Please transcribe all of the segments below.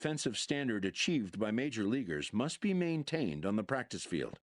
offensive standard achieved by major leaguers must be maintained on the practice field.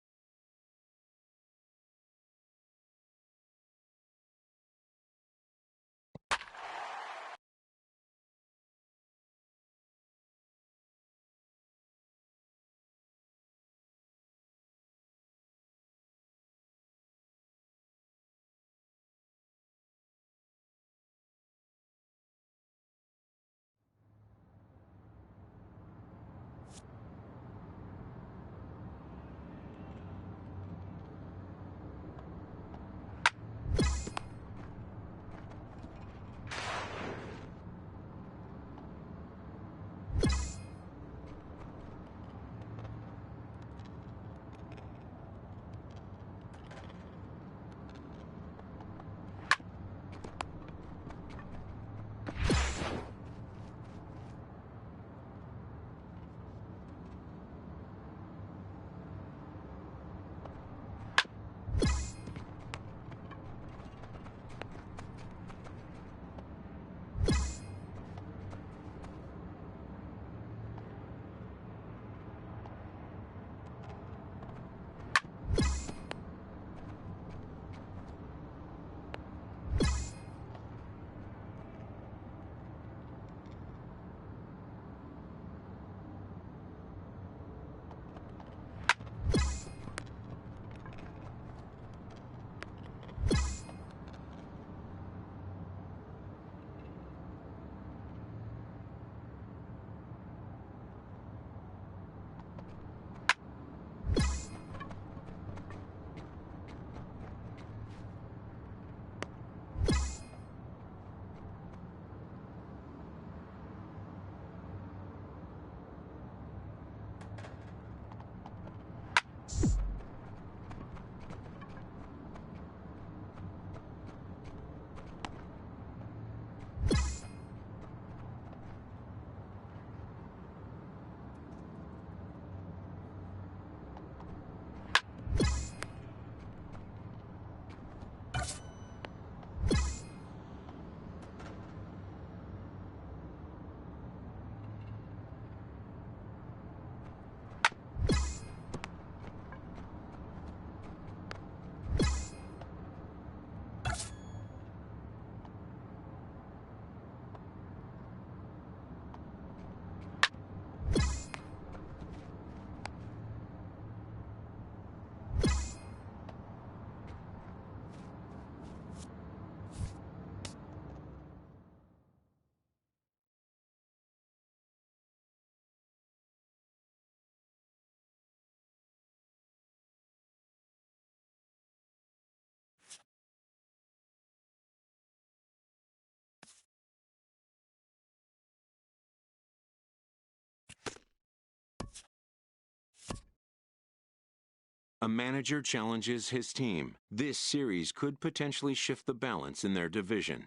A manager challenges his team. This series could potentially shift the balance in their division.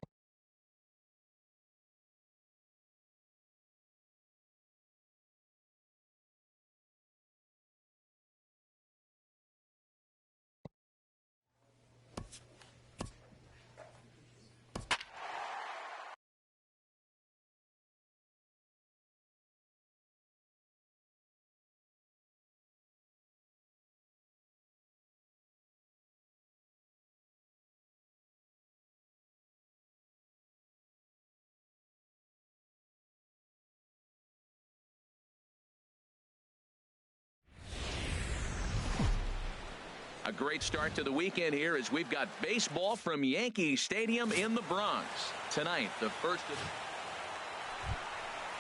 A great start to the weekend here as we've got baseball from Yankee Stadium in the Bronx. Tonight, the first of...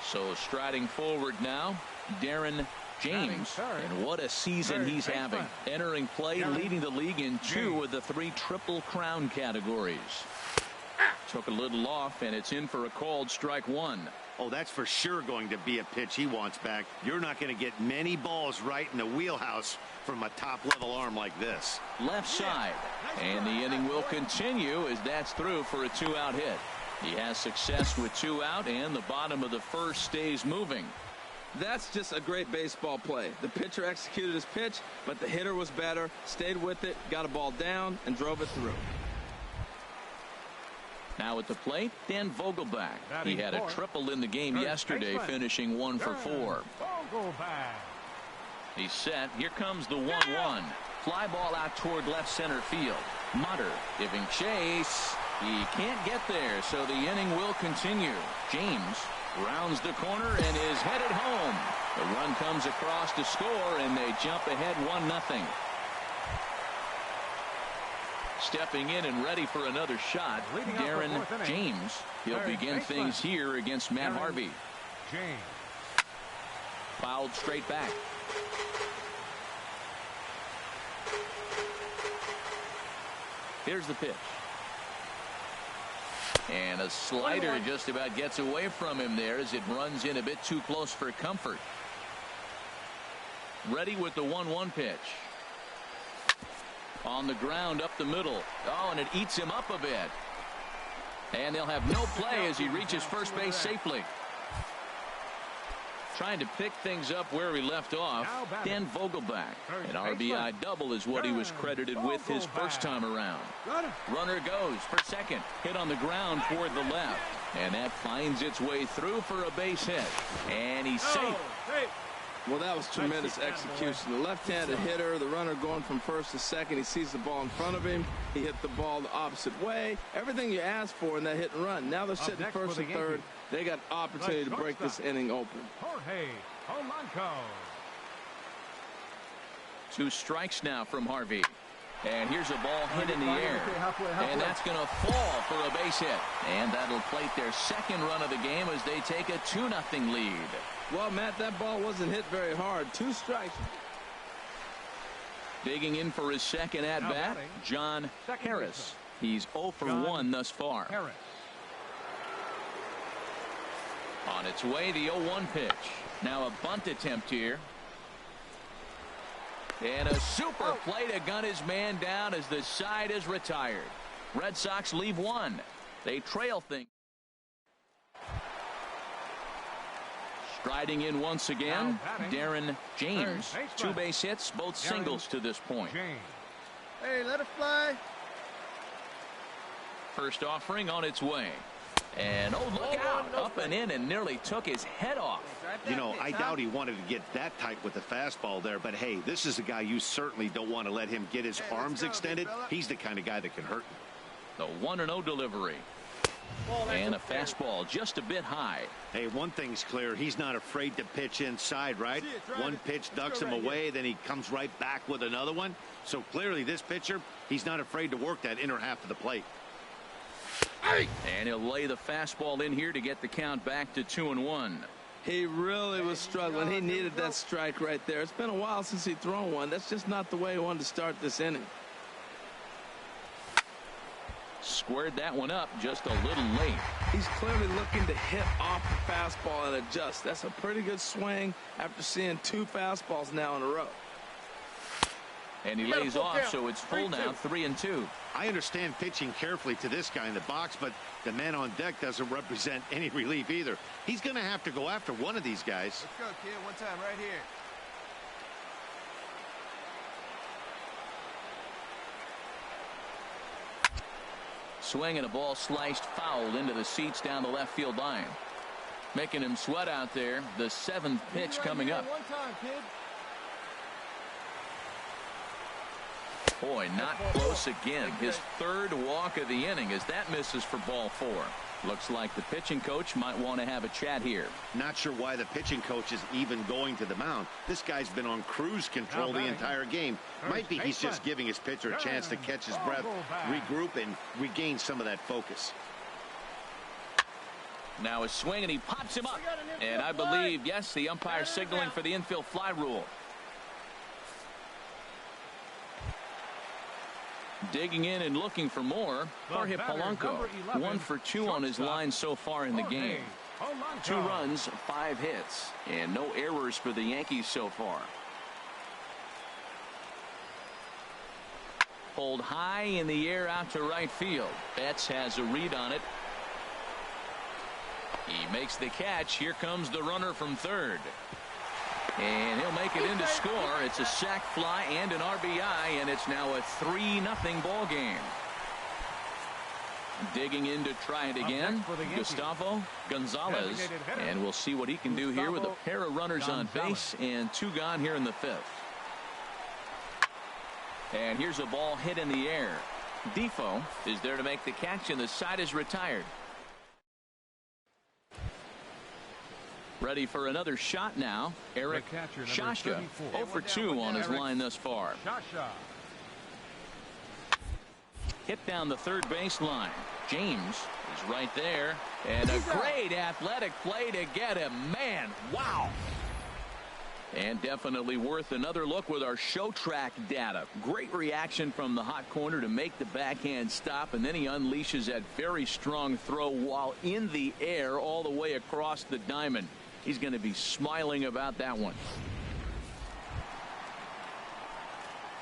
So striding forward now, Darren James. And what a season he's having. Entering play, leading the league in 2 of the 3 Triple Crown categories. Took a little off, and it's in for a called strike 1. Oh, that's for sure going to be a pitch he wants back. You're not going to get many balls right in the wheelhouse from a top-level arm like this. Left side, and the inning will continue as that's through for a 2-out hit. He has success with 2 out, and the bottom of the first stays moving. That's just a great baseball play. The pitcher executed his pitch, but the hitter was better, stayed with it, got a ball down, and drove it through. Now at the plate, Dan Vogelback. He had a triple in the game yesterday, finishing 1 for 4. He's set. Here comes the 1-1. Fly ball out toward left center field. Mutter giving chase. He can't get there, so the inning will continue. James rounds the corner and is headed home. The run comes across to score, and they jump ahead 1-0. Stepping in and ready for another shot, Darren James. He'll begin things here against Matt Harvey. Fouled straight back. Here's the pitch. And a slider just about gets away from him there as it runs in a bit too close for comfort. Ready with the 1-1 pitch. On the ground up the middle. Oh, and it eats him up a bit. And they'll have no play as he reaches first base safely. Trying to pick things up where he left off. Dan Vogelback. An RBI double is what he was credited with his first time around. Runner goes for second. Hit on the ground toward the left. And that finds its way through for a base hit. And he's safe. Well, that was tremendous execution. The left-handed hitter, the runner going from first to second. He sees the ball in front of him. He hit the ball the opposite way. Everything you asked for in that hit and run. Now they're sitting first and third. They got opportunity to break this inning open. 2 strikes now from Harvey. And here's a ball hit in the air. And that's going to fall for a base hit. And that'll plate their second run of the game as they take a 2-0 lead. Well, Matt, that ball wasn't hit very hard. 2 strikes. Digging in for his second at-bat, John Harris. He's 0 for 1 thus far. On its way, the 0-1 pitch. Now a bunt attempt here. And a super play to gun his man down as the side is retired. Red Sox leave 1. They trail things. Striding in once again, Darren James. 2 base hits, both singles to this point. Hey, let it fly. First offering on its way. And oh, look out. Up and in and nearly took his head off. You know, I doubt he wanted to get that tight with the fastball there, but hey, this is a guy you certainly don't want to let him get his arms extended. He's the kind of guy that can hurt you. The 1-0 delivery. And a fastball just a bit high. Hey, one thing's clear. He's not afraid to pitch inside, right? One pitch ducks him away, then he comes right back with another one. So clearly this pitcher, he's not afraid to work that inner half of the plate. And he'll lay the fastball in here to get the count back to 2-1. He really was struggling. He needed that strike right there. It's been a while since he'd thrown one. That's just not the way he wanted to start this inning. Squared that one up just a little late. He's clearly looking to hit off the fastball and adjust. That's a pretty good swing after seeing 2 fastballs now in a row. And he lays off, so it's full now, 3-2. I understand pitching carefully to this guy in the box, but the man on deck doesn't represent any relief either. He's going to have to go after one of these guys. Let's go, kid. One time right here. Swing and a ball sliced foul into the seats down the left field line. Making him sweat out there. The 7th pitch coming up. One time, kid. Boy, not close again. His 3rd walk of the inning as that misses for ball 4. Looks like the pitching coach might want to have a chat here. Not sure why the pitching coach is even going to the mound. This guy's been on cruise control the entire game. Might be he's just giving his pitcher a chance to catch his breath, regroup, and regain some of that focus. Now a swing, and he pops him up. And I believe, yes, the umpire signaling for the infield fly rule. Digging in and looking for more. Jorge Polanco, 1 for 2 on his line so far in the game. 2 runs, 5 hits, and no errors for the Yankees so far. Pulled high in the air out to right field. Betts has a read on it. He makes the catch. Here comes the runner from third. And he'll make it in to score. It's a sac fly and an RBI, and it's now a 3-0 ball game. Digging in to try it again, Gustavo Gonzalez. And we'll see what he can do here with a pair of runners on base and 2 gone here in the 5th. And here's a ball hit in the air. Defoe is there to make the catch, and the side is retired. Ready for another shot now. Eric Shasha, 0 for 2 on his line thus far. Hit down the third baseline. James is right there. And a great athletic play to get him. Man, wow. And definitely worth another look with our show track data. Great reaction from the hot corner to make the backhand stop, and then he unleashes that very strong throw while in the air all the way across the diamond. He's going to be smiling about that one.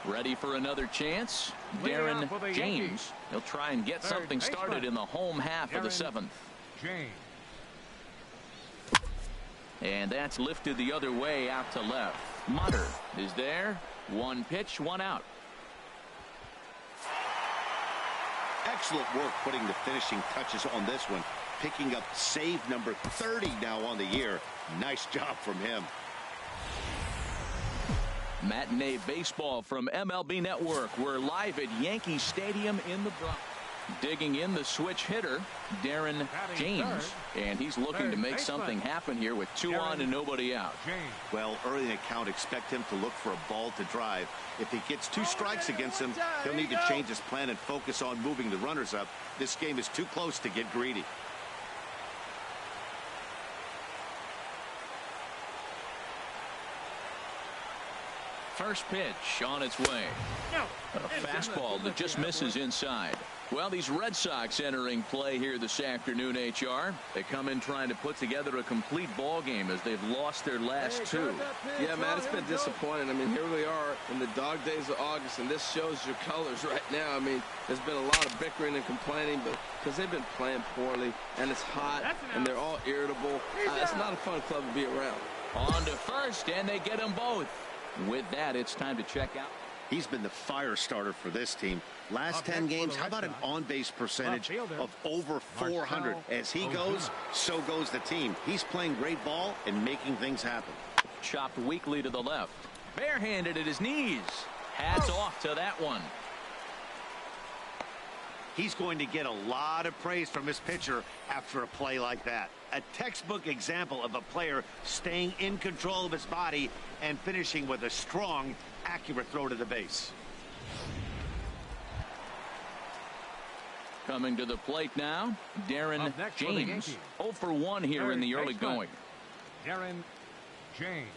Ready for another chance. Darren James. He'll try and get something started in the home half of the 7th. And that's lifted the other way out to left. Mutter is there. 1 pitch, 1 out. Excellent work putting the finishing touches on this one. Picking up save number 30 now on the year. Nice job from him. Matinee baseball from MLB Network. We're live at Yankee Stadium in the Bronx. Digging in the switch hitter, Darren James, and he's looking to make something happen here with 2 on and nobody out. Well, early in the count, expect him to look for a ball to drive. If he gets 2 strikes against him, he'll need to change his plan and focus on moving the runners up. This game is too close to get greedy. First pitch on its way. A fastball that just misses inside. Well, these Red Sox entering play here this afternoon, HR. They come in trying to put together a complete ball game as they've lost their last 2. Yeah, man, it's been disappointing. I mean, here we are in the dog days of August, and this shows your colors right now. I mean, there's been a lot of bickering and complaining, but because they've been playing poorly, and it's hot, and they're all irritable. It's not a fun club to be around. On to first, and they get them both. With that, it's time to check out. He's been the fire starter for this team. Last 10 games, how about an on-base percentage of over 400? As he goes, so goes the team. He's playing great ball and making things happen. Chopped weakly to the left. Barehanded at his knees. Hats off to that one. He's going to get a lot of praise from his pitcher after a play like that. A textbook example of a player staying in control of his body and finishing with a strong, accurate throw to the base. Coming to the plate now, Darren James. 0 for 1 here in the early going. Darren James.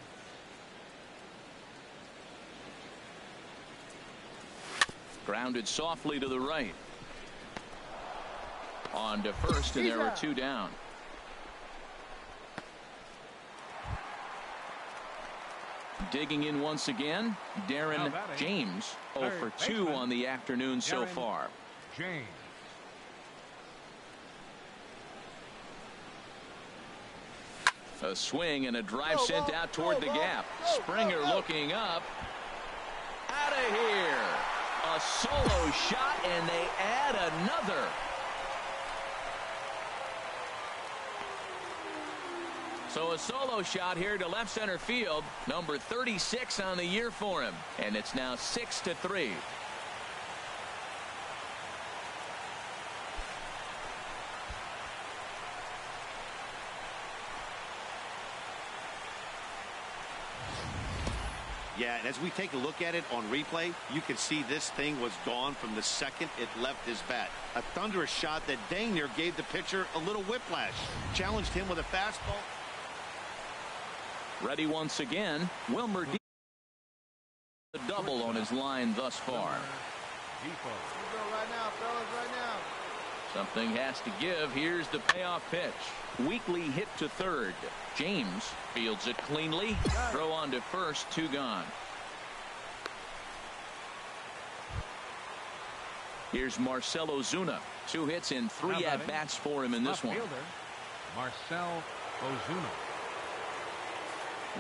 Grounded softly to the right. On to first, and there are 2 down. Digging in once again, Darren James. 0 for 2 on the afternoon so far. James. A swing and a drive sent out toward the gap. Springer looking up. Out of here. A solo shot, and they add another. So a solo shot here to left center field. Number 36 on the year for him. And it's now 6-3. Yeah, and as we take a look at it on replay, you can see this thing was gone from the second it left his bat. A thunderous shot that dang near gave the pitcher a little whiplash. Challenged him with a fastball. Ready once again. Wilmer D. A double on his line thus far. Right now, fellas, right now. Something has to give. Here's the payoff pitch. Weakly hit to third. James fields it cleanly. Throw on to first. 2 gone. Here's Marcell Ozuna. 2 hits and 3 at-bats for him in this one. Marcell Ozuna.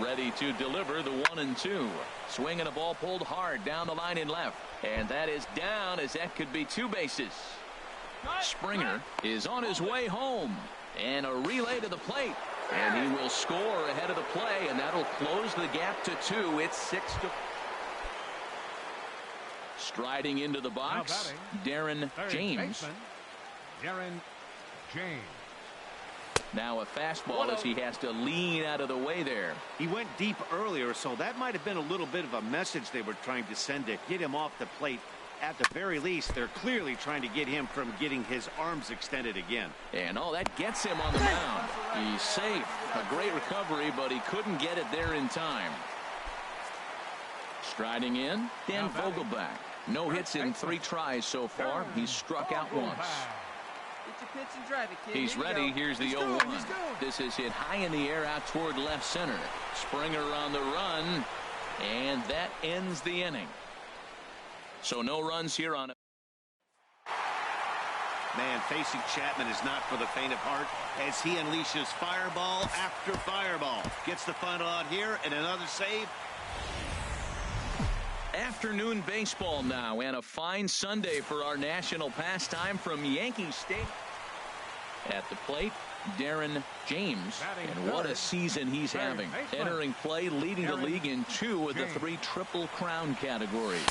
Ready to deliver the 1-2. Swinging a ball pulled hard down the line in left. And that is down, as that could be 2 bases. Springer is on his way home. And a relay to the plate. And he will score ahead of the play, and that'll close the gap to 2. It's 6-4. Striding into the box, Darren James. Darren James. Now a fastball as he has to lean out of the way there. He went deep earlier, so that might have been a little bit of a message they were trying to send to get him off the plate. At the very least, they're clearly trying to get him from getting his arms extended again. And that gets him on the mound. He's safe. A great recovery, but he couldn't get it there in time. Striding in, Dan Vogelback. No hits in 3 tries so far. He's struck out once. He's ready. Here's the 0-1. This is hit high in the air out toward left center. Springer on the run, and that ends the inning. So no runs here on it. Man, facing Chapman is not for the faint of heart as he unleashes fireball after fireball. Gets the final out here and another save. Afternoon baseball now, and a fine Sunday for our national pastime from Yankee Stadium. At the plate, Darren James, and what a season he's having. Entering play, leading the league in 2 of the 3 Triple Crown categories.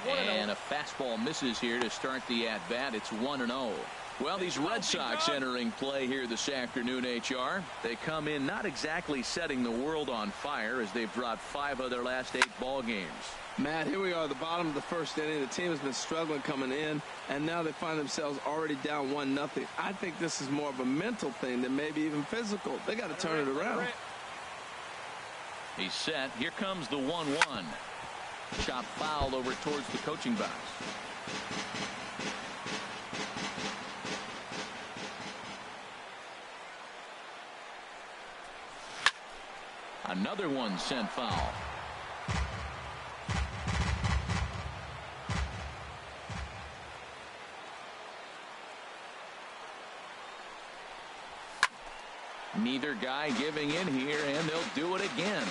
And a fastball misses here to start the at-bat. It's 1-0. Well, these Red Sox entering play here this afternoon, HR. They come in not exactly setting the world on fire as they've dropped 5 of their last 8 ball games. Matt, here we are at the bottom of the first inning. The team has been struggling coming in, and now they find themselves already down 1-0. I think this is more of a mental thing than maybe even physical. They got to turn it around. He's set. Here comes the 1-1. Shot foul over towards the coaching box. Another one sent foul. Neither guy giving in here, and they'll do it again.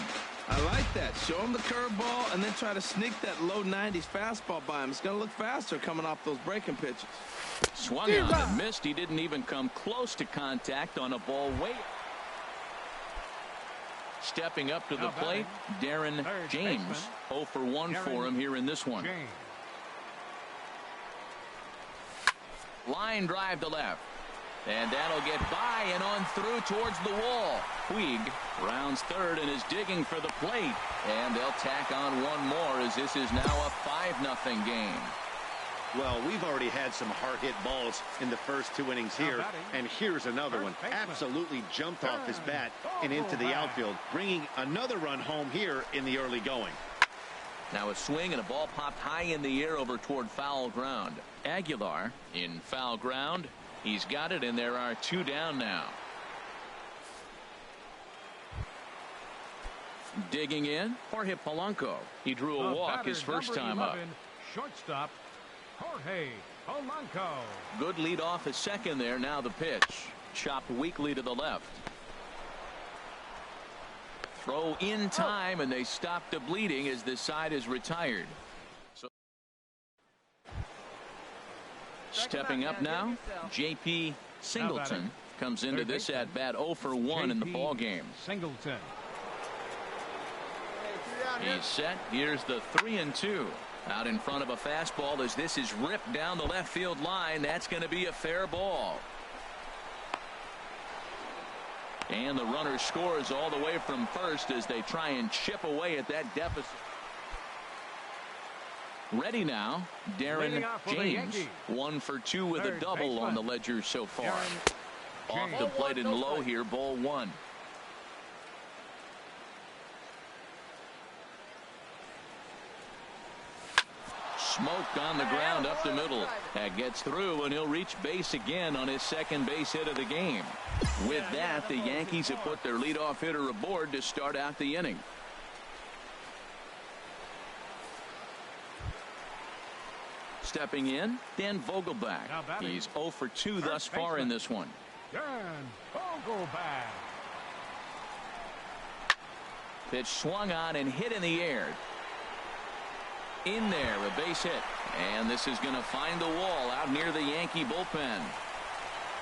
I like that. Show him the curveball and then try to sneak that low 90s fastball by him. It's going to look faster coming off those breaking pitches. Swung on and missed. He didn't even come close to contact on a ball way. Stepping up to the plate, Darren James. 0 for 1 for him here in this one. Line drive to left. And that'll get by and on through towards the wall. Puig rounds third and is digging for the plate. And they'll tack on one more as this is now a 5-0 game. Well, we've already had some hard-hit balls in the first 2 innings here. And here's another one. Absolutely jumped off his bat and into the outfield, bringing another run home here in the early going. Now a swing and a ball popped high in the air over toward foul ground. Aguilar in foul ground. He's got it, and there are 2 down now. Digging in, Jorge Polanco. He drew a walk his first time up. Shortstop, Jorge Polanco. Good lead off his second there. Now the pitch. Chopped weakly to the left. Throw in time, and they stop the bleeding as this side is retired. Stepping up now, J.P. Singleton comes into this at bat 0 for 1 in the ball game. Singleton. He's set. Here's the 3-2. Out in front of a fastball as this is ripped down the left field line. That's going to be a fair ball. And the runner scores all the way from first as they try and chip away at that deficit. Ready now, Darren James. 1 for 2 with a double on the ledger so far. Off the plate and low here, ball 1. Smoked on the ground up the middle. That gets through, and he'll reach base again on his second base hit of the game. With that, the Yankees have put their leadoff hitter aboard to start out the inning. Stepping in, Dan Vogelback. He's 0 for 2 thus far in this one. Dan Vogelback. Pitch swung on and hit in the air. in there, a base hit. And this is going to find the wall out near the Yankee bullpen.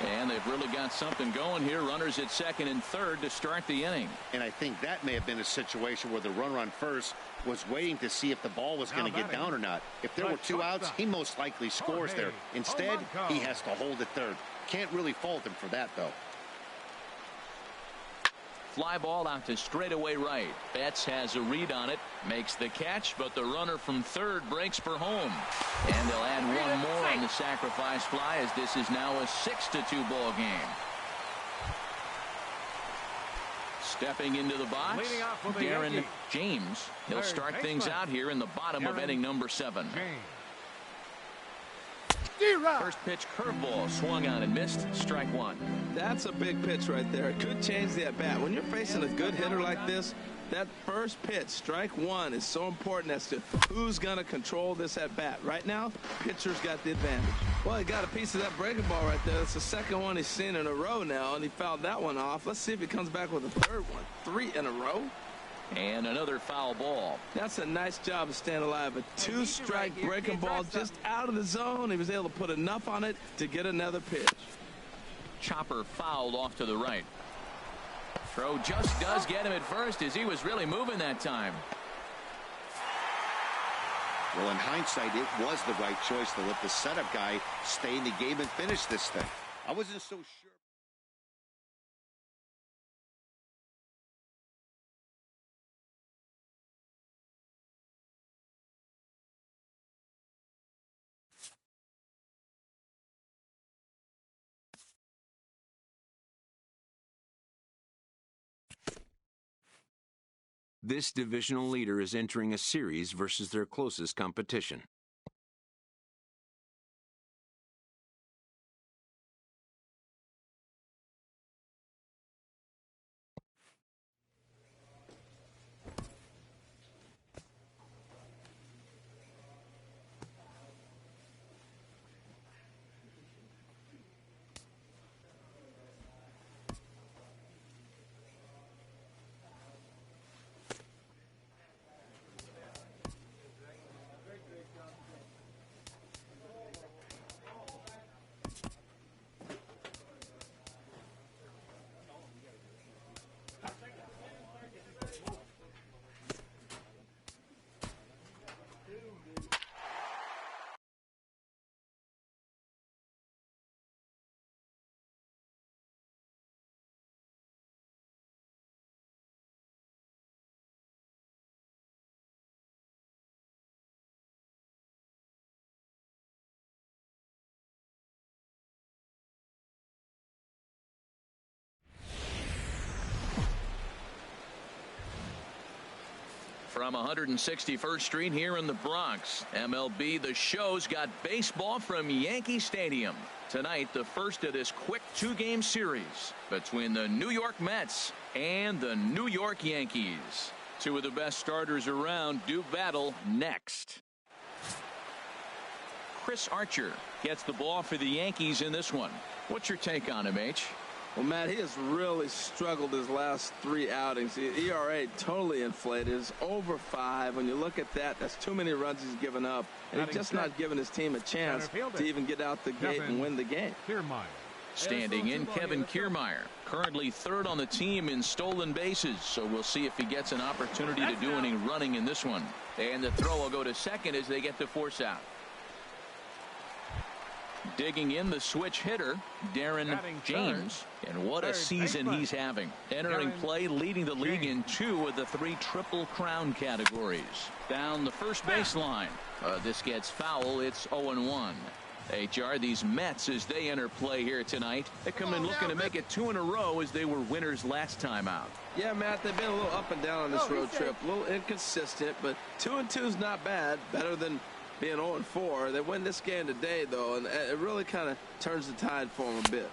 And they've really got something going here. Runners at second and third to start the inning. And I think that may have been a situation where the runner on first was waiting to see if the ball was going to get down or not. If there were two outs, he most likely scores there. Instead, he has to hold at third. Can't really fault him for that, though. Fly ball out to straightaway right. Betts has a read on it, makes the catch, but the runner from third breaks for home. And they'll add one more on the sacrifice fly, as this is now a 6-2 ball game. Stepping into the box, Darren James. He'll start things out here in the bottom of inning number 7. First pitch curveball swung on and missed. Strike one. That's a big pitch right there. It could change the at bat. When you're facing a good hitter like this, that first pitch, strike one, is so important as to who's going to control this at bat. Right now, pitcher's got the advantage. Well, he got a piece of that breaking ball right there. That's the second one he's seen in a row now, and he fouled that one off. Let's see if he comes back with a third one. 3 in a row. And another foul ball. That's a nice job of staying alive. A 2-strike breaking ball just out of the zone. He was able to put enough on it to get another pitch. Chopper fouled off to the right. Throw just does get him at first, as he was really moving that time. Well, in hindsight, it was the right choice to let the setup guy stay in the game and finish this thing. I wasn't so sure. This divisional leader is entering a series versus their closest competition. From 161st Street here in the Bronx, MLB The Show's got baseball from Yankee Stadium. Tonight, the first of this quick 2-game series between the New York Mets and the New York Yankees. Two of the best starters around do battle next. Chris Archer gets the ball for the Yankees in this one. What's your take on him, H? Well, Matt, he has really struggled his last 3 outings. The ERA totally inflated. It's over 5. When you look at that, that's too many runs he's given up. And he's just not giving his team a chance to even get out the gate and win the game. Standing in, Kevin Kiermaier, currently third on the team in stolen bases. So we'll see if he gets an opportunity to do any running in this one. And the throw will go to second as they get the force out. Digging in, the switch hitter, Darren James. And what a season he's having. Entering play, leading the league in 2 of the 3 Triple Crown categories. Down the first baseline. This gets foul. It's 0-1. HR, these Mets, as they enter play here tonight, they come in looking to make it 2 in a row as they were winners last time out. Yeah, Matt, they've been a little up and down on this road trip. A little inconsistent, but 2-2 is not bad. Better than being 0-4. They win this game today, though, and it really kind of turns the tide for them a bit.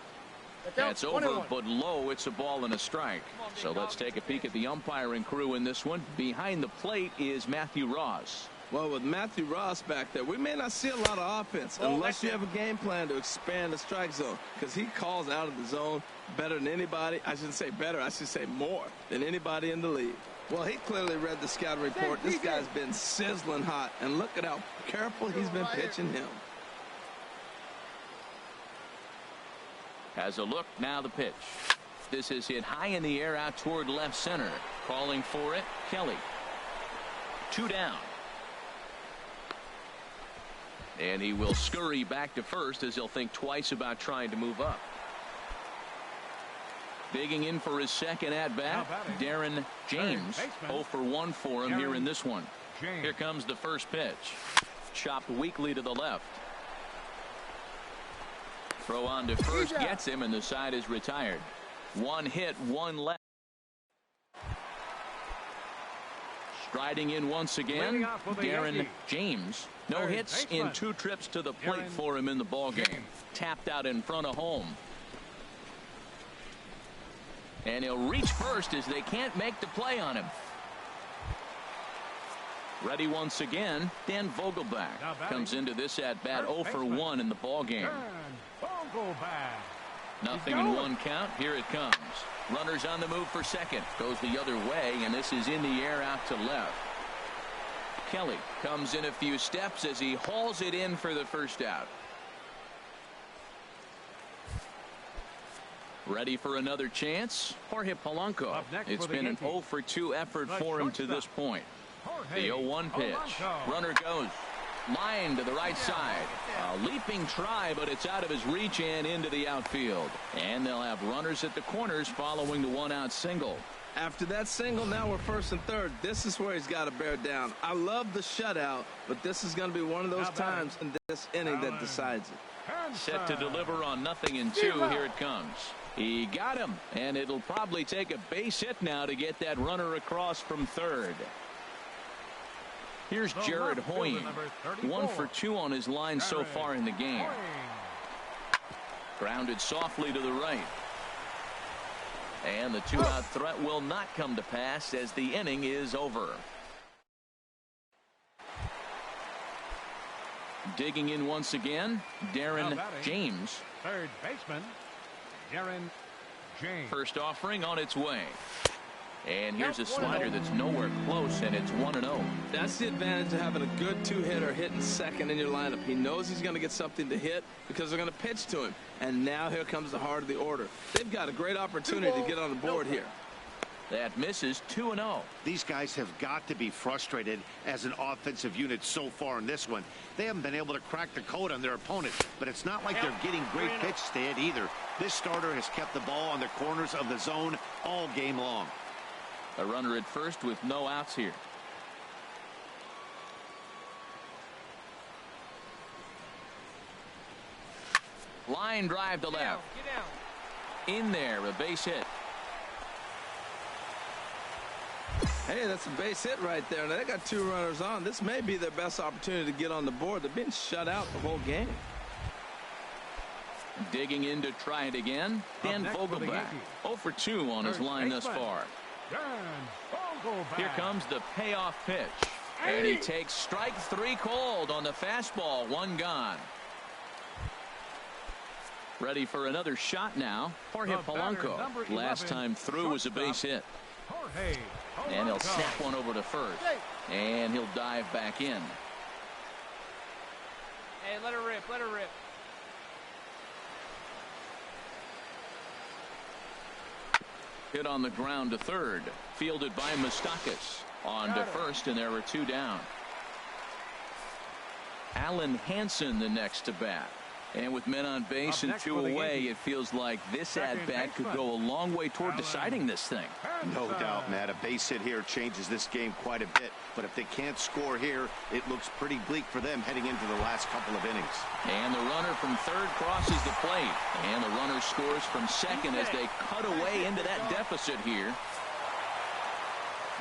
That's over, but low. It's a ball and a strike. So let's take a peek at the umpiring crew in this one. Behind the plate is Matthew Ross. Well, with Matthew Ross back there, we may not see a lot of offense unless you have a game plan to expand the strike zone, because he calls out of the zone better than anybody. I shouldn't say better. I should say more than anybody in the league. Well, he clearly read the scout report. This guy's been sizzling hot, and look at how careful he's been pitching him. Has a look, now the pitch. This is hit high in the air out toward left center. Calling for it, Kelly. 2 down. And he will scurry back to first as he'll think twice about trying to move up. Digging in for his second at-bat, Darren James. 0 for 1 for him here in this one. Here comes the first pitch. Chopped weakly to the left. Throw on to first gets him, and the side is retired. 1 hit, 1 left. Striding in once again, Darren James. No hits in 2 trips to the plate for him in the ballgame. Tapped out in front of home. And he'll reach first as they can't make the play on him. Ready once again, Dan Vogelback comes into this at-bat 0 for 1 in the ballgame. Nothing in 1 count. Here it comes. Runners on the move for second. Goes the other way, and this is in the air out to left. Kelly comes in a few steps as he hauls it in for the first out. Ready for another chance? Jorge Polanco. It's been an 0 for 2 effort for him to this point. The 0-1 pitch. Runner goes. Line to the right side. A leaping try, but it's out of his reach and into the outfield. And they'll have runners at the corners following the 1-out single. After that single, now we're first and third. This is where he's got to bear down. I love the shutout, but this is going to be one of those times in this inning that decides it. Set to deliver on 0-2. Here it comes. He got him, and it'll probably take a base hit now to get that runner across from third. Here's Jared Hoying. 1 for 2 on his line so far in the game. Grounded softly to the right. And the 2-out threat will not come to pass as the inning is over. Digging in once again, Darren James. Third baseman, Darren James. First offering on its way. And here's a slider that's nowhere close, and it's 1-0. That's the advantage of having a good 2-hitter hitting second in your lineup. He knows he's going to get something to hit because they're going to pitch to him. And now here comes the heart of the order. They've got a great opportunity to get on the board here. That misses. 2-0. These guys have got to be frustrated as an offensive unit so far in this one. They haven't been able to crack the code on their opponent, but it's not like they're getting great pitches to hit either. This starter has kept the ball on the corners of the zone all game long. A runner at first with no outs here. Line drive to left. In there, a base hit. Hey, that's a base hit right there. Now they got 2 runners on. This may be their best opportunity to get on the board. They're being shut out the whole game. Digging in to try it again. Dan Vogelback. 0 for 2 on his line thus far. Here comes the payoff pitch. And he takes strike 3 cold on the fastball. 1 gone. Ready for another shot now. Jorge Polanco. Last time through was a base hit. And he'll snap one over to first. And he'll dive back in. Hey, let her rip. Let her rip. Hit on the ground to third. Fielded by Moustakas. On to first, and there are 2 down. Alan Hansen the next to bat. And with men on base and 2 away, it feels like this at-bat could go a long way toward deciding this thing. No doubt, Matt. A base hit here changes this game quite a bit. But if they can't score here, it looks pretty bleak for them heading into the last couple of innings. And the runner from third crosses the plate. And the runner scores from second as they cut away into that deficit here.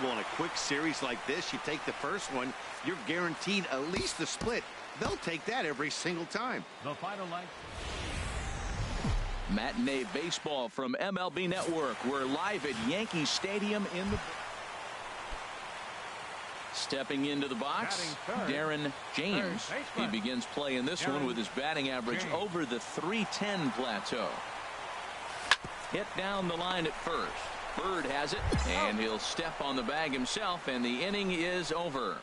Well, in a quick series like this, you take the first one, you're guaranteed at least a split. They'll take that every single time. The final line. Matinee baseball from MLB Network. We're live at Yankee Stadium in the... Stepping into the box, Darren James. He begins play in this one with his batting average over the .310 plateau. Hit down the line at first. Bird has it, and he'll step on the bag himself, and the inning is over.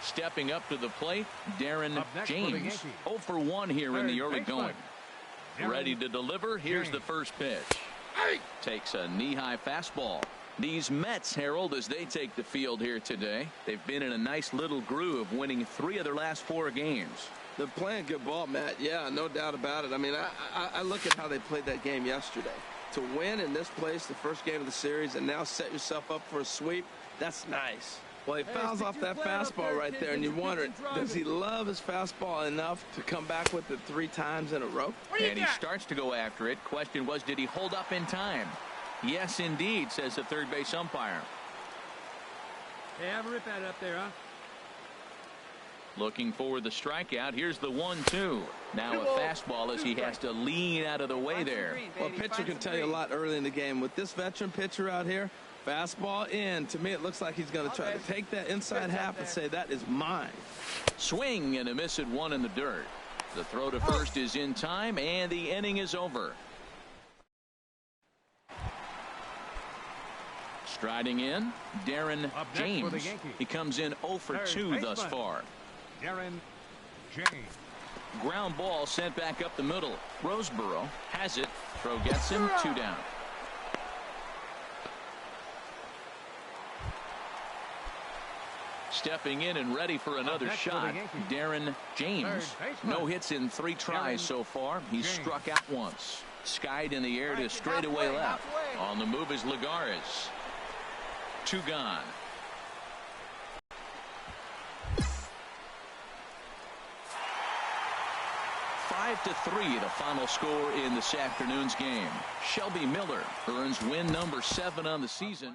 Stepping up to the plate, Darren James. 0 for 1 here in the early going. Ready to deliver. Here's the first pitch. Takes a knee-high fastball. These Mets, Harold, as they take the field here today, they've been in a nice little groove, winning 3 of their last 4 games. They're playing good ball, Matt. Yeah, no doubt about it. I mean, I look at how they played that game yesterday. To win in this place, the first game of the series, and now set yourself up for a sweep, that's nice. Well, he fouls off that fastball right there, and you wonder, does he love his fastball enough to come back with it 3 times in a row? And he starts to go after it. Question was, did he hold up in time? Yes, indeed, says the third base umpire. Hey, have a rip at it up there, huh? Looking for the strikeout. Here's the 1-2. Now a fastball as he has to lean out of the way there. Well, a pitcher can tell you a lot early in the game. With this veteran pitcher out here, fastball in. To me, it looks like he's going to try to take that inside half and say, that is mine. Swing and a miss at 1 in the dirt. The throw to first is in time, and the inning is over. Striding in, Darren James. He comes in 0 for 2 thus far. Darren James. Ground ball sent back up the middle. Roseboro has it. Throw gets him. 2 down. Stepping in and ready for another shot, Darren James. No hits in 3 tries so far. He's struck out once. Skied in the air to straightaway left. On the move is Lagares. 2 gone. Five to 3, the final score in this afternoon's game. Shelby Miller earns win number 7 on the season.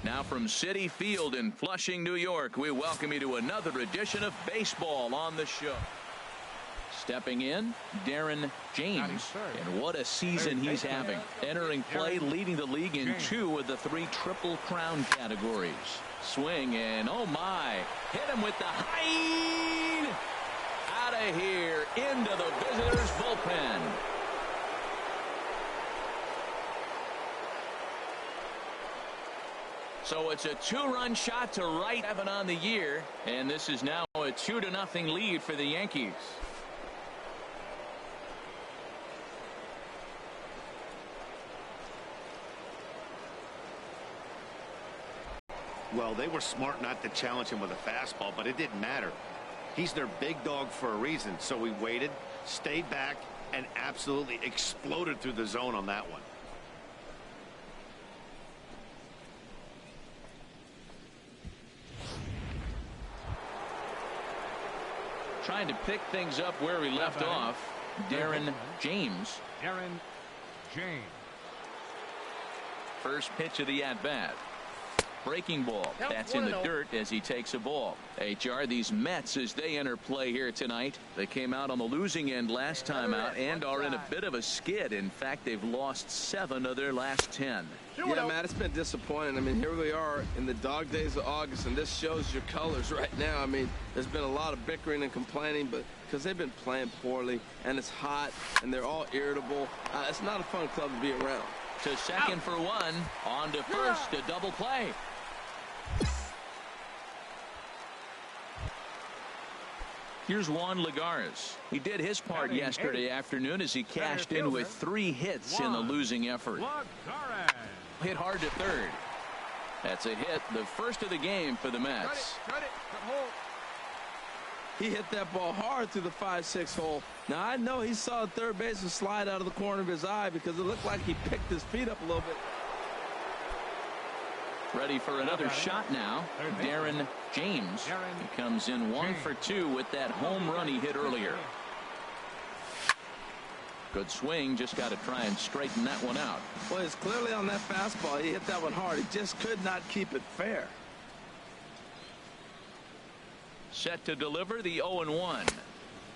Now from Citi Field in Flushing, New York, we welcome you to another edition of Baseball on the Show. Stepping in, Darren James, and what a season he's having. Entering play, leading the league in 2 of the 3 Triple Crown categories. Swing and oh my, hit him with the high, out of here, into the visitors' bullpen. So it's a 2-run shot to right, 7 on the year, and this is now a 2-0 lead for the Yankees. Well, they were smart not to challenge him with a fastball, but it didn't matter. He's their big dog for a reason, so he waited, stayed back, and absolutely exploded through the zone on that one. Trying to pick things up where he left off, Darren James. Darren James. First pitch of the at-bat. Breaking ball. That's in the dirt as he takes a ball. HR, these Mets, as they enter play here tonight, they came out on the losing end last time out and are in a bit of a skid. In fact, they've lost 7 of their last 10. Yeah, Matt, it's been disappointing. I mean, here we are in the dog days of August, and this shows your colors right now. I mean, there's been a lot of bickering and complaining, but because they've been playing poorly, and it's hot, and they're all irritable, it's not a fun club to be around. To second for 1, on to first, a double play. Here's Juan Lagares. He did his part yesterday afternoon as he cashed in with 3 hits in the losing effort. hit hard to third. That's a hit, the first of the game for the Mets. He hit that ball hard through the 5-6 hole. Now, I know he saw the third baseman slide out of the corner of his eye because it looked like he picked his feet up a little bit. Ready for another shot now. Darren James. He comes in 1 for 2 with that home run he hit earlier. Good swing, just got to try and straighten that one out. Well, it's clearly on that fastball. He hit that one hard. He just could not keep it fair. Set to deliver the 0-1.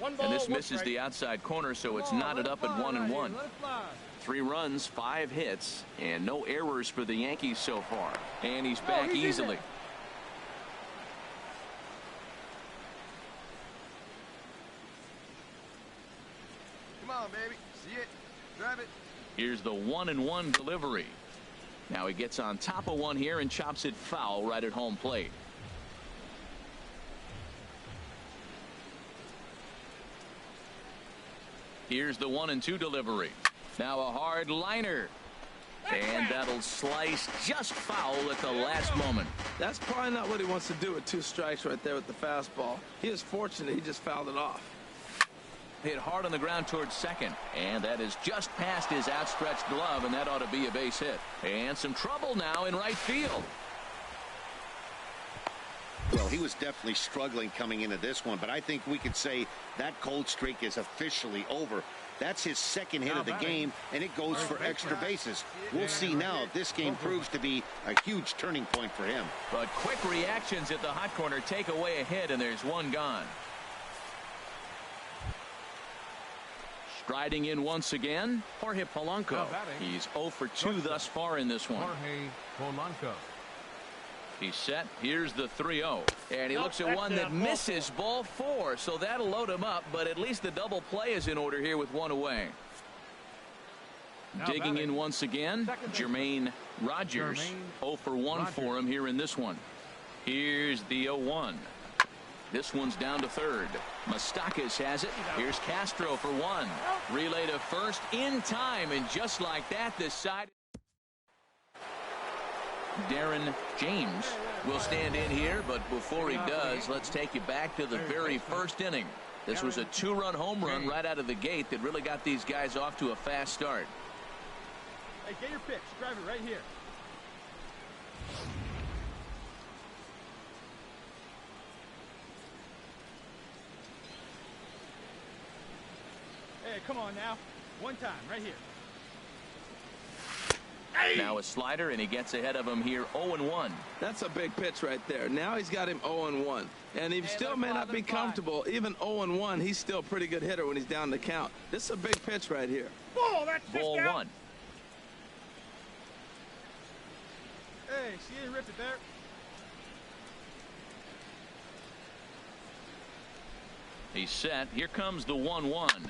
And this misses the outside corner, so it's knotted up at 1-1. 3 runs, 5 hits, and no errors for the Yankees so far. And he's back easily. Come on, baby. See it. Drive it. Here's the 1-1 delivery. Now he gets on top of one here and chops it foul right at home plate. Here's the 1-2 delivery. Now a hard liner. And that'll slice just foul at the last moment. That's probably not what he wants to do with 2 strikes right there with the fastball. He is fortunate he just fouled it off. Hit hard on the ground towards second. And that is just past his outstretched glove, and that ought to be a base hit. And some trouble now in right field. Well, he was definitely struggling coming into this one, but I think we could say that cold streak is officially over. That's his second hit of the game, and it goes for extra bases. We'll see now if this game proves to be a huge turning point for him. But quick reactions at the hot corner take away a hit, and there's one gone. Striding in once again, Jorge Polanco. He's 0 for 2 thus far in this one. Jorge Polanco. He's set. Here's the 3-0. And he looks at one that misses ball 4, so that'll load him up, but at least the double play is in order here with 1 away. Digging in once again, Jermaine Rogers. 0 for 1 for him here in this one. Here's the 0-1. This one's down to third. Moustakas has it. Here's Castro for 1. Relay to first in time, and just like that, this side. Darren James will stand in here, but before he does, let's take you back to the very first inning. This was a 2-run home run right out of the gate that really got these guys off to a fast start. Hey, get your pitch. Drive it right here. Hey, come on now. One time, right here. Now a slider, and he gets ahead of him here 0-1. That's a big pitch right there. Now he's got him 0-1. And he still may not be comfortable. Even 0-1, he's still a pretty good hitter when he's down the count. This is a big pitch right here. Ball, that's Ball 1. Hey, see you ripped it there. He's set. Here comes the 1-1.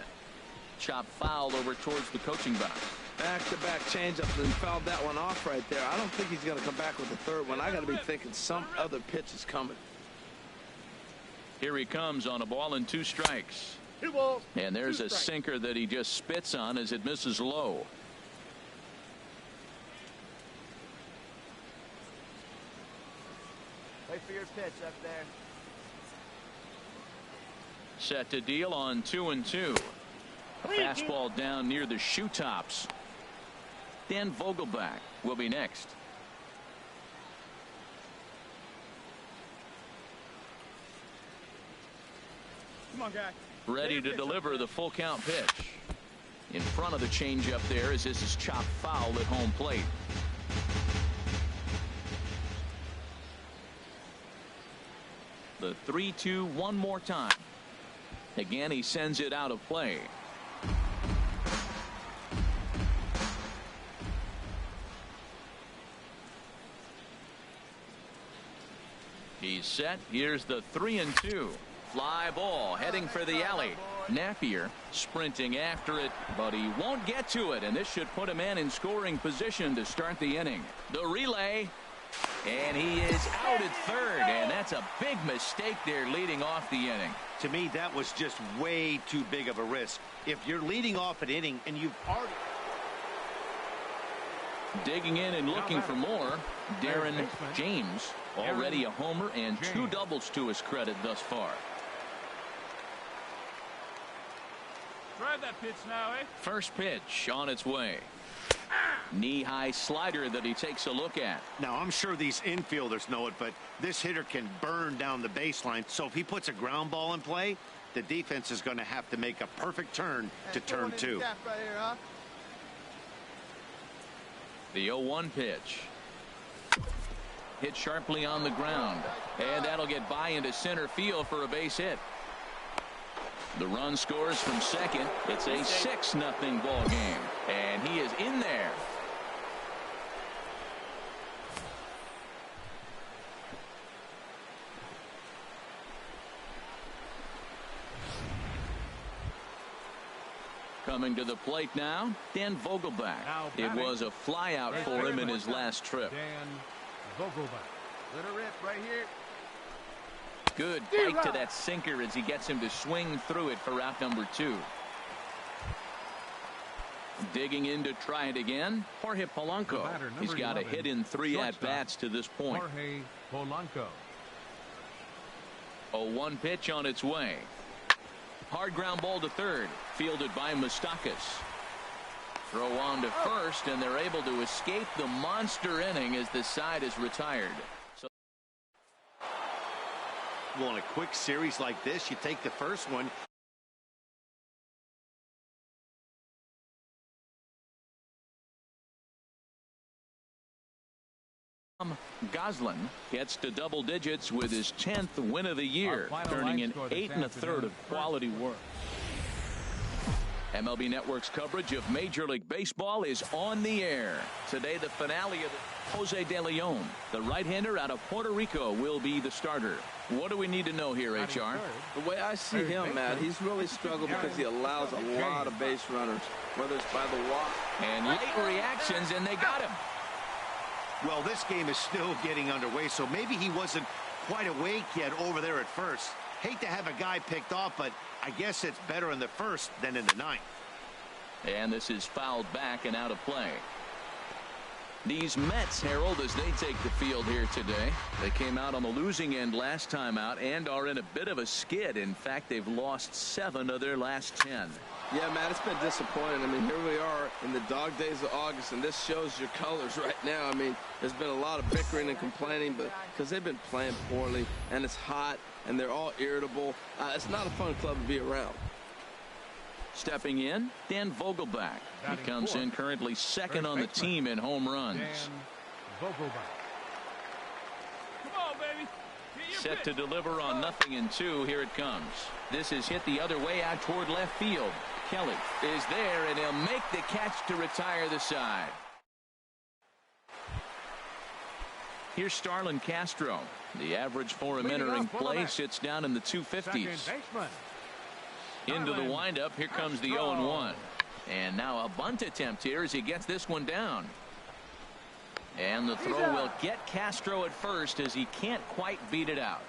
Chop foul over towards the coaching box. Back-to-back changeup and fouled that one off right there. I don't think he's going to come back with the third one. I got to be thinking some other pitch is coming. Here he comes on a ball and 2 strikes. 2 balls. And there's a sinker that he just spits on as it misses low. Wait for your pitch up there. Set to deal on 2-2. A fastball down near the shoe tops. Dan Vogelbach will be next. Come on, guy. Ready to deliver the full count pitch. In front of the changeup there as this is chopped foul at home plate. The 3-2 one more time. Again, he sends it out of play. He's set. Here's the 3-2. Fly ball heading for the alley. Napier sprinting after it, but he won't get to it, and this should put a man in scoring position to start the inning. The relay, and he is out at third, and that's a big mistake there leading off the inning. To me, that was just way too big of a risk. If you're leading off an inning and you've already... Digging in and looking for more, Darren James. Already a homer and 2 doubles to his credit thus far. Try that pitch now, eh? First pitch on its way. Knee-high slider that he takes a look at. Now, I'm sure these infielders know it, but this hitter can burn down the baseline. So if he puts a ground ball in play, the defense is going to have to make a perfect turn to turn 2. Right here, huh? The 0-1 pitch. Hit sharply on the ground. And that'll get by into center field for a base hit. The run scores from second. It's a 6-0 ball game. And he is in there. Coming to the plate now, Dan Vogelbach. It was a flyout for him in his last trip. Dan Vogelbach. Let her rip right here. Good bite to that sinker as he gets him to swing through it for out number 2. Digging in to try it again, Jorge Polanco. He's got a hit in 3 at-bats to this point. Jorge Polanco. 0-1 pitch on its way. Hard ground ball to third, fielded by Moustakas. Throw on to first, and they're able to escape the monster inning as the side is retired. So, well, in a quick series like this, you take the first one. Goslin gets to double digits with his 10th win of the year, turning in 8 1/3 of quality work. MLB Network's coverage of Major League Baseball is on the air. Today, the finale of Jose De Leon, the right-hander out of Puerto Rico, will be the starter. What do we need to know here, HR? The way I see him, Matt, he's really struggled because he allows a lot of base runners, whether it's by the walk. And late reactions, and they got him. Well, this game is still getting underway, so maybe he wasn't quite awake yet over there at first. Hate to have a guy picked off, but I guess it's better in the first than in the ninth. And this is fouled back and out of play. These Mets, Harold, as they take the field here today. They came out on the losing end last time out and are in a bit of a skid. In fact, they've lost 7 of their last 10. Yeah, Matt, it's been disappointing. I mean, here we are in the dog days of August, and this shows your colors right now. I mean, there's been a lot of bickering and complaining, but because they've been playing poorly, and it's hot, and they're all irritable. It's not a fun club to be around. Stepping in, Dan Vogelbach. He comes in currently second on the team in home runs. Dan Vogelbach. Come on, baby. Set to deliver on 0-2. Here it comes. This is hit the other way out toward left field. Kelly is there, and he'll make the catch to retire the side. Here's Starlin Castro. The average for him entering play sits down in the 250s. Into the windup. Here comes the 0-1. And now a bunt attempt here as he gets this one down. And the throw will get Castro at first as he can't quite beat it out.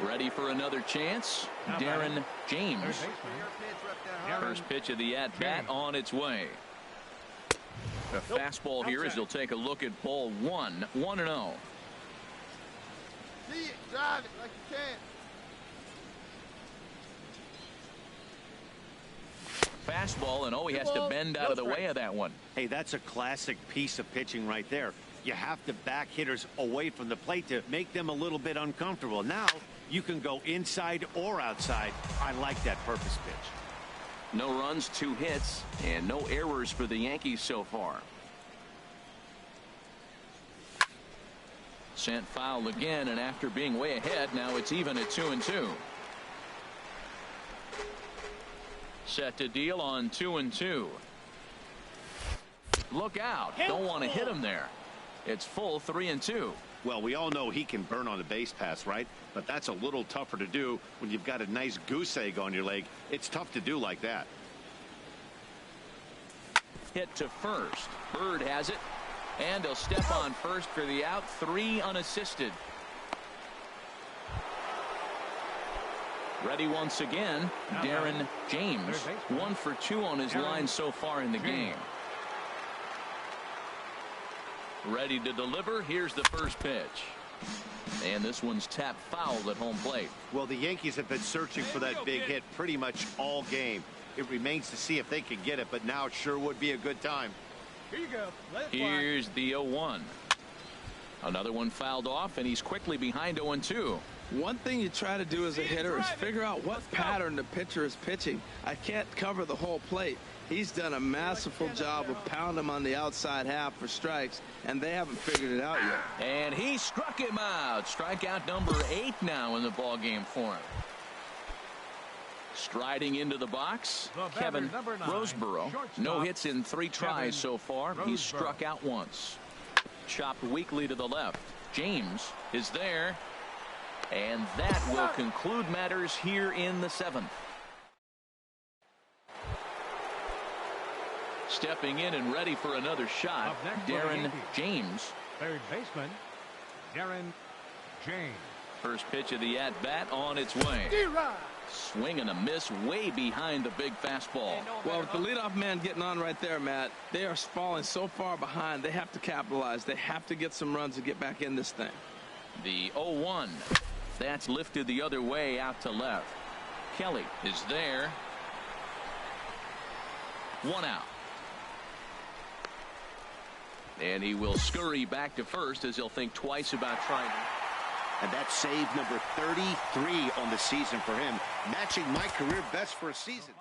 Ready for another chance. Darren James. First pitch of the at-bat on its way. A fastball here as he'll take a look at ball 1. 1-0. See it, drive it like you can. Fastball, and he has to bend out of the way of that one. Hey, that's a classic piece of pitching right there. You have to back hitters away from the plate to make them a little bit uncomfortable. Now you can go inside or outside. I like that purpose pitch. No runs, 2 hits, and no errors for the Yankees so far. Sent foul again, and after being way ahead, now it's even at 2-2. Set to deal on 2-2. Look out. Don't want to hit him there. It's full 3-2. Well, we all know he can burn on the base pass, right? But that's a little tougher to do when you've got a nice goose egg on your leg. It's tough to do like that. Hit to first. Bird has it. And he'll step on first for the out. 3 unassisted. Ready once again, Darren James. 1 for 2 on his line so far in the game. Ready to deliver. Here's the first pitch. And this one's tapped foul at home plate. Well, the Yankees have been searching for that big hit pretty much all game. It remains to see if they can get it, but now it sure would be a good time. Here you go. Here's the 0-1. Another one fouled off, and he's quickly behind 0-2. One thing you try to do as a hitter is figure out what pattern the pitcher is pitching. I can't cover the whole plate. He's done a masterful job of pounding him on the outside half for strikes, and they haven't figured it out yet. And he struck him out. Strikeout number 8 now in the ballgame for him. Striding into the box, Kevin Roseborough. No hits in 3 tries so far. He's struck out once. Chopped weakly to the left. James is there. And that will conclude matters here in the 7th. Stepping in and ready for another shot, Darren James. Third baseman, Darren James. First pitch of the at-bat on its way. Swing and a miss way behind the big fastball. Well, with the leadoff man getting on right there, Matt, they are falling so far behind. They have to capitalize. They have to get some runs to get back in this thing. The 0-1. That's lifted the other way out to left. Kelly is there. 1 out. And he will scurry back to first as he'll think twice about trying. And that's save number 33 on the season for him, matching my career best for a season.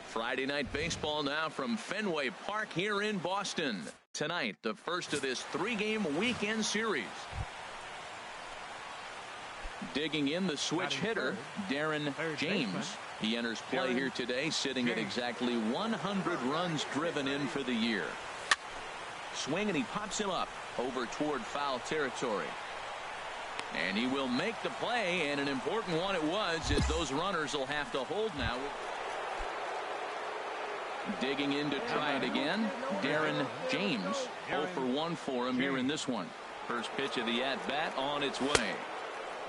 Friday night baseball now from Fenway Park here in Boston. Tonight, the first of this 3-game weekend series. Digging in the switch hitter, Darren James. He enters play here today, sitting at exactly 100 runs driven in for the year. Swing, and he pops him up over toward foul territory. And he will make the play, and an important one it was, as those runners will have to hold now. Digging in to try it again, Darren James. 0 for 1 for him here in this one. First pitch of the at-bat on its way.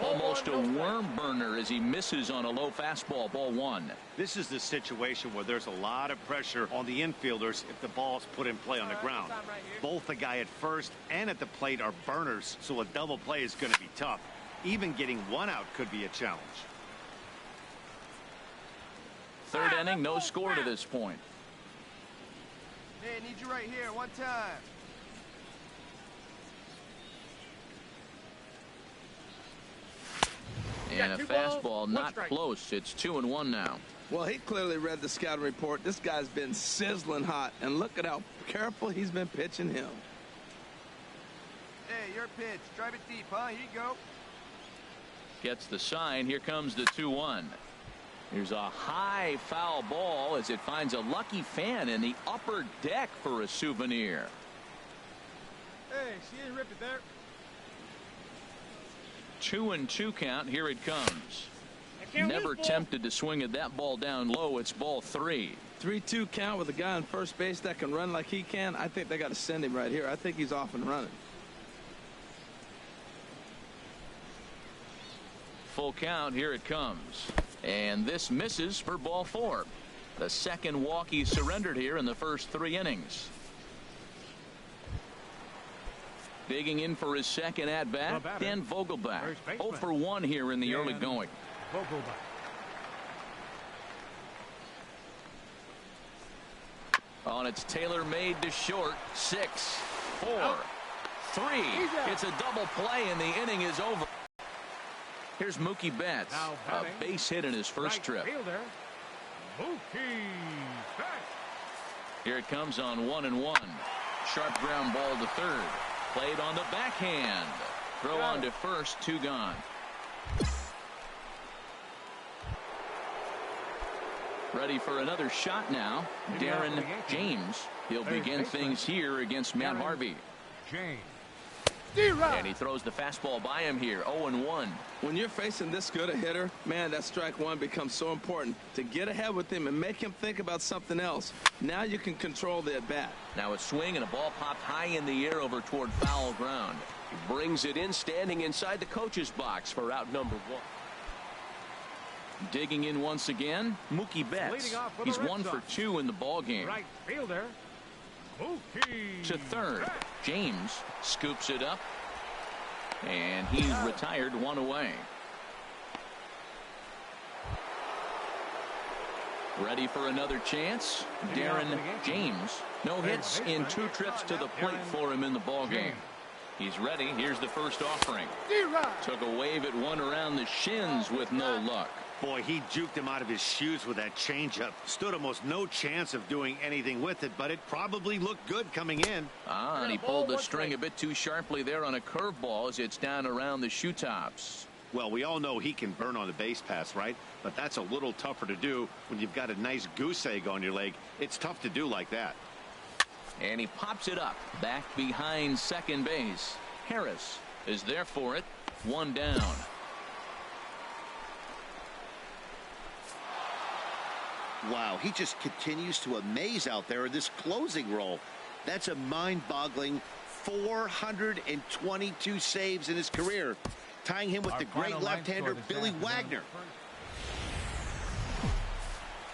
Almost a worm burner as he misses on a low fastball. Ball 1. This is the situation where there's a lot of pressure on the infielders if the ball's put in play on the ground. Both the guy at first and at the plate are burners, so a double play is going to be tough. Even getting 1 out could be a challenge. Third inning, no score to this point. Hey, I need you right here, 1 time. And a fastball not close. It's 2-1 now. Well, he clearly read the scouting report. This guy's been sizzling hot, and look at how careful he's been pitching him. Hey, your pitch. Drive it deep, huh? Here you go. Gets the sign. Here comes the 2-1. Here's a high foul ball as it finds a lucky fan in the upper deck for a souvenir. Hey, she didn't rip it there. 2-2 count. Here it comes. Never tempted to swing at that ball down low. It's ball 3. 3-2 count with a guy on first base that can run like he can. I think they got to send him right here. I think he's off and running. Full count. Here it comes. And this misses for ball 4. The second walk he surrendered here in the first 3 innings. Digging in for his second at-bat, Dan Vogelbach. 0 for 1 here in the early going. On its tailor-made to short. 6-4. three. It's a double play, and the inning is over. Here's Mookie Betts, a base hit in his first trip. Fielder, Mookie Betts. Here it comes on 1-1. Sharp ground ball to third. Played on the backhand. Throw on to first, 2 gone. Ready for another shot now. Darren James. He'll begin things here against Matt Harvey. James. And he throws the fastball by him here. 0-1. When you're facing this good a hitter, man, that strike one becomes so important to get ahead with him and make him think about something else. Now you can control the at-bat. Now a swing and a ball popped high in the air over toward foul ground. He brings it in, standing inside the coach's box for out number 1. Digging in once again, Mookie Betts. He's 1 for 2 in the ball game. Right fielder, Mookie. To third, James scoops it up, and he's retired 1 away. Ready for another chance. Darren James. No hits in 2 trips to the plate for him in the ball game. He's ready. Here's the first offering. Took a wave at one around the shins with no luck. Boy, he juked him out of his shoes with that changeup. Stood almost no chance of doing anything with it, but it probably looked good coming in. And he pulled the string a bit too sharply there on a curveball as it's down around the shoe tops. Well, we all know he can burn on the base pass, right? But that's a little tougher to do when you've got a nice goose egg on your leg. It's tough to do like that. And he pops it up back behind second base. Harris is there for it. 1 down. Wow, he just continues to amaze out there in this closing role. That's a mind-boggling 422 saves in his career, tying him with the great left-hander Billy Wagner.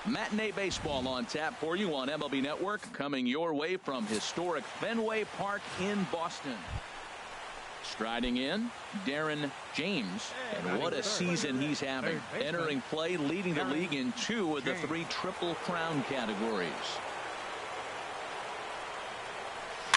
Matinee baseball on tap for you on MLB Network, coming your way from historic Fenway Park in Boston. Striding in, Darren James, and what a season he's having. Entering play, leading the league in 2 of the 3 Triple Crown categories.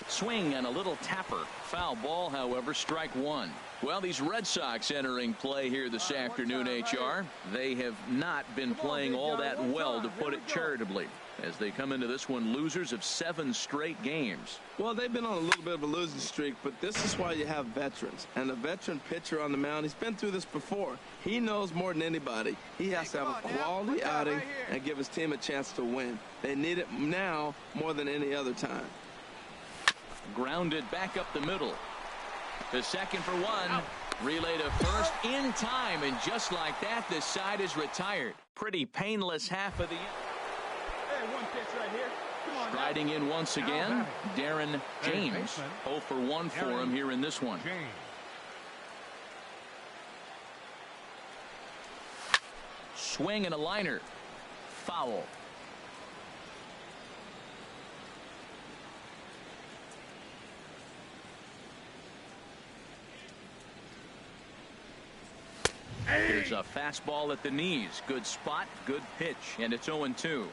Swing and a little tapper. Foul ball, however, strike 1. Well, these Red Sox entering play here this afternoon, HR. They have not been playing all that well, to put it charitably, as they come into this one losers of 7 straight games. Well, they've been on a little bit of a losing streak, but this is why you have veterans. And a veteran pitcher on the mound, he's been through this before. He knows more than anybody. He has to have a quality outing and give his team a chance to win. They need it now more than any other time. Grounded back up the middle. The second for 1. Relay to first in time, and just like that, this side is retired. Pretty painless half of the inning. One pitch right here. Come on, Riding in once again, Darren James. 0 for 1 for him here in this one. Swing and a liner. Foul. Here's a fastball at the knees. Good spot, good pitch, and it's 0-2.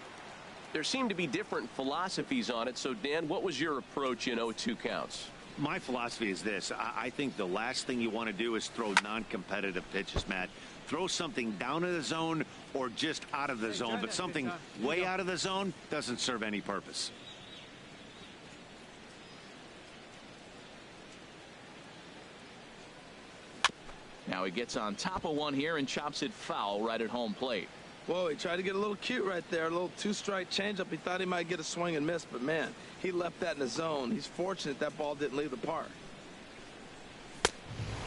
There seem to be different philosophies on it. So, Dan, what was your approach in 0-2 counts? My philosophy is this. I think the last thing you want to do is throw non-competitive pitches, Matt. Throw something down in the zone or just out of the zone, but something way out of the zone doesn't serve any purpose. Now he gets on top of one here and chops it foul right at home plate. Whoa, he tried to get a little cute right there. A little 2-strike changeup. He thought he might get a swing and miss, but man, he left that in the zone. He's fortunate that ball didn't leave the park.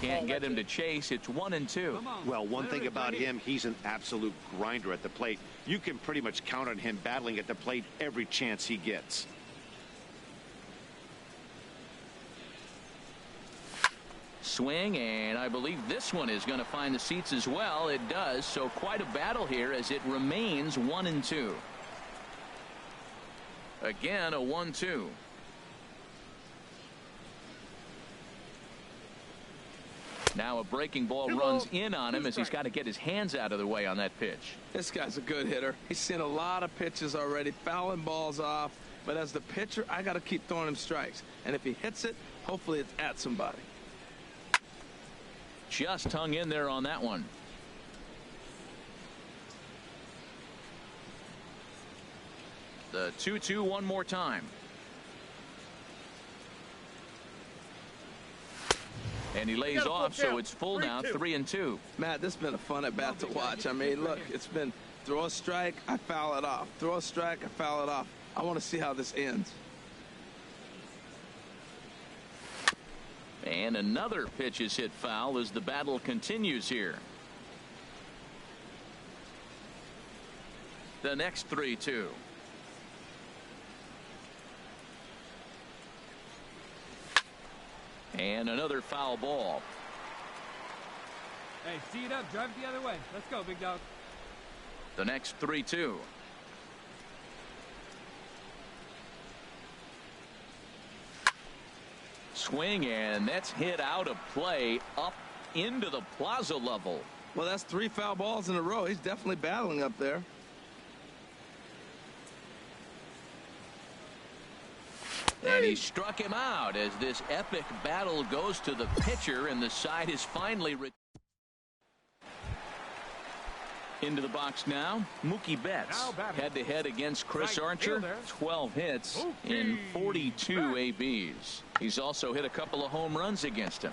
Can't get him to chase. It's 1-2. Well, one thing about him, he's an absolute grinder at the plate. You can pretty much count on him battling at the plate every chance he gets. Swing, and I believe this one is going to find the seats as well. It does, so quite a battle here as it remains 1-2. Again, a 1-2. Now a breaking ball runs in on him as he's got to get his hands out of the way on that pitch. This guy's a good hitter. He's seen a lot of pitches already, fouling balls off. But as the pitcher, I got to keep throwing him strikes. And if he hits it, Hopefully it's at somebody. Just hung in there on that one. The 2-2 one more time. And he lays off, so it's full now, 3-2. Matt, this has been a fun at bat to watch. I mean, look, it's been throw a strike, I foul it off. Throw a strike, I foul it off. I want to see how this ends. And another pitch is hit foul as the battle continues here. The next 3-2. And another foul ball. Hey, see it up, drive it the other way. Let's go, big dog. The next 3-2. Swing, and that's hit out of play up into the plaza level. Well, that's 3 foul balls in a row. He's definitely battling up there. And he struck him out as this epic battle goes to the pitcher, and the side is finally into the box now. Mookie Betts head-to-head against Chris Archer. 12 hits in 42 ABs. He's also hit a couple of home runs against him.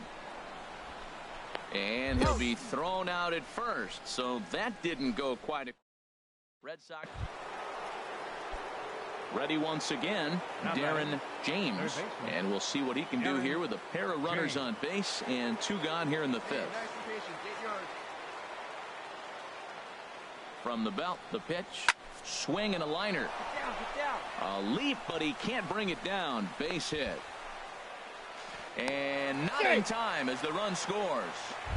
And he'll be thrown out at first, so that didn't go quite. Red Sox ready once again, Darren James, and we'll see what he can do here with a pair of runners on base and 2 gone here in the 5th. From the belt, the pitch, swing and a liner. A leap, but he can't bring it down. Base hit. And not in time as the run scores.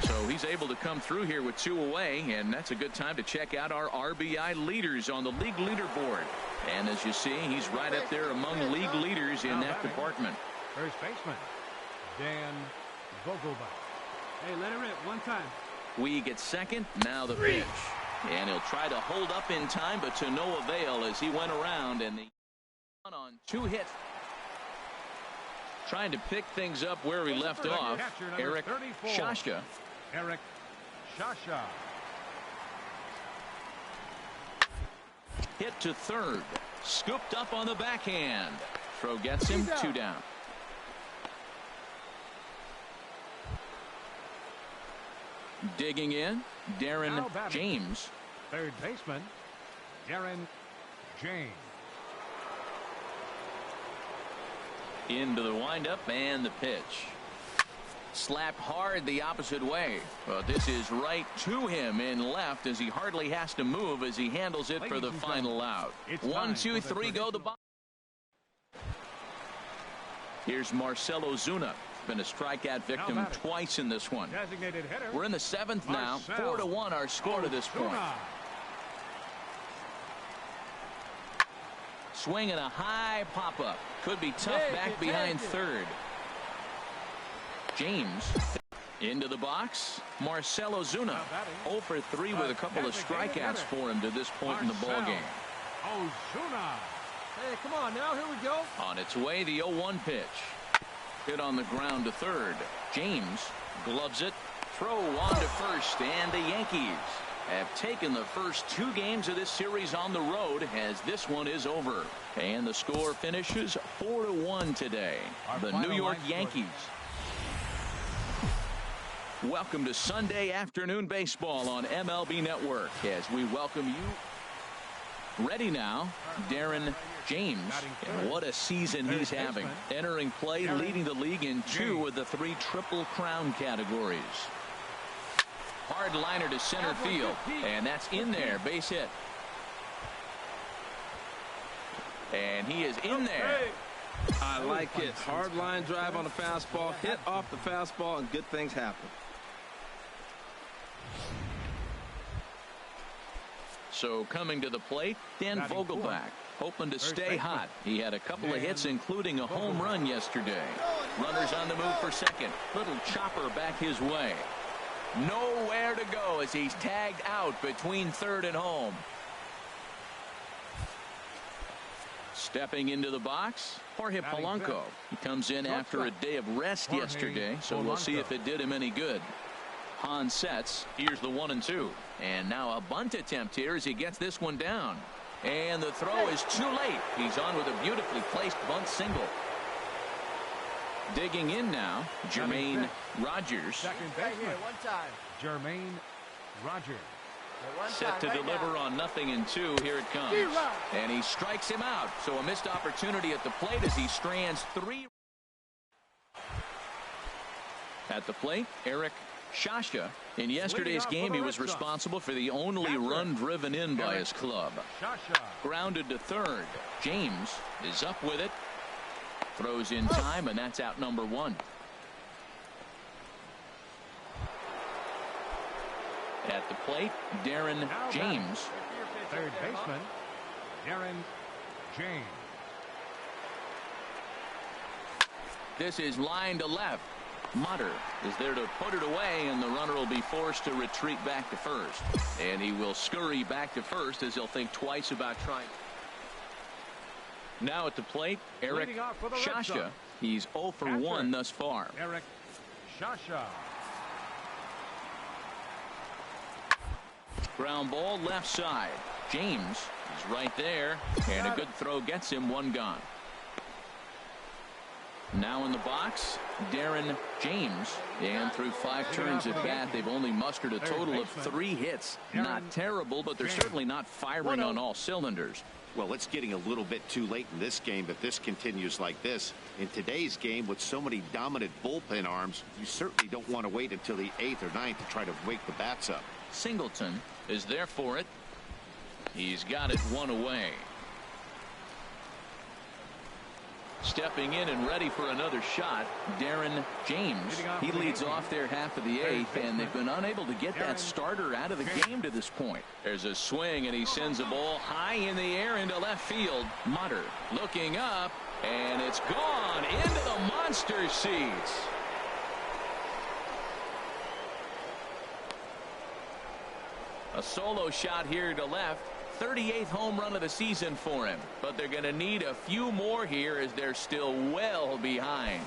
So he's able to come through here with 2 away, and that's a good time to check out our RBI leaders on the league leaderboard. And as you see, he's right up there among league leaders in that department. First baseman, Dan Vogelbach. Hey, let it rip one time. We get second, now the pitch. And he'll try to hold up in time, but to no avail as he went around, and the on 2 hits. Trying to pick things up where we left off. Eric Shasha. Eric Shasha. Hit to third. Scooped up on the backhand. Throw gets him, 2 down. Digging in, Darren James. Third baseman, Darren James. Into the windup and the pitch. Slapped hard the opposite way. But this is right to him in left as he hardly has to move as he handles it for the final out. 1, 2, 3 go the bottom. Here's Marcelo Zuna. Been a strikeout victim twice in this one. We're in the 7th now. 4-1 our score to this point. Swing and a high pop-up. Could be tough back behind third. James into the box. Marcelo Zuna 0 for 3 with a couple of strikeouts for him to this point in the ballgame. Ozuna. Hey, come on now. Here we go. On its way, the 0-1 pitch. Hit on the ground to third. James gloves it. Throw on to first, and the Yankees have taken the first 2 games of this series on the road as this one is over. And the score finishes 4-1 today. The New York Yankees. Welcome to Sunday afternoon baseball on MLB Network as we welcome you. Ready now, Darren James. And what a season he's having. Entering play, leading the league in 2 of the 3 Triple Crown categories. Hard liner to center field, and that's in there. Base hit. And he is in there. I like it. Hard line drive on the fastball. Hit off the fastball, and good things happen. So coming to the plate, Dan Vogelbach, hoping to stay hot. He had a couple of hits, including a home run yesterday. Runners on the move for second. Little chopper back his way. Nowhere to go as he's tagged out between third and home. Stepping into the box, Jorge Polanco. He comes in after a day of rest yesterday, so we'll see if it did him any good. Hahn sets. Here's the 1-2. And now a bunt attempt here as he gets this one down. And the throw is too late. He's on with a beautifully placed bunt single. Digging in now, Jermaine Rogers. Second Right baseman, here, one time. Jermaine Rogers. Set to deliver on 0-2. Here it comes. And he strikes him out. So a missed opportunity at the plate as he strands 3. At the plate, Eric Shasha. In yesterday's game, he was responsible for the only run driven in by his club. Grounded to third. James is up with it. Throws in time, and that's out number 1. At the plate, Darren James. Third baseman, Darren James. This is line to left. Mutter is there to put it away, and the runner will be forced to retreat back to first. And he will scurry back to first as he'll think twice about trying. Now at the plate, Eric Shasha. He's 0 for 1 thus far. Eric Shasha. Ground ball left side. James is right there, and a good throw gets him 1 gone. Now in the box, Darren James. And through 5 turns at bat, they've only mustered a total of 3 hits. Not terrible, but they're certainly not firing on all cylinders. Well, it's getting a little bit too late in this game if this continues like this. In today's game, with so many dominant bullpen arms, you certainly don't want to wait until the 8th or 9th to try to wake the bats up. Singleton is there for it. He's got it 1 away. Stepping in and ready for another shot, Darren James. He leads off their half of the 8th, and they've been unable to get that starter out of the game to this point. There's a swing, and he sends a ball high in the air into left field. Mutter looking up, and it's gone into the monster seats. A solo shot here to left. 38th home run of the season for him, but they're going to need a few more here as they're still well behind.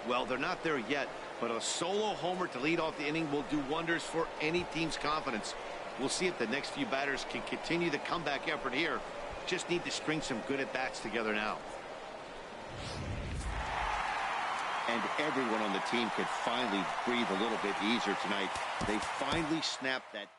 Well, they're not there yet, but a solo homer to lead off the inning will do wonders for any team's confidence. We'll see if the next few batters can continue the comeback effort here. Just need to string some good at-bats together now. And everyone on the team could finally breathe a little bit easier tonight. They finally snapped that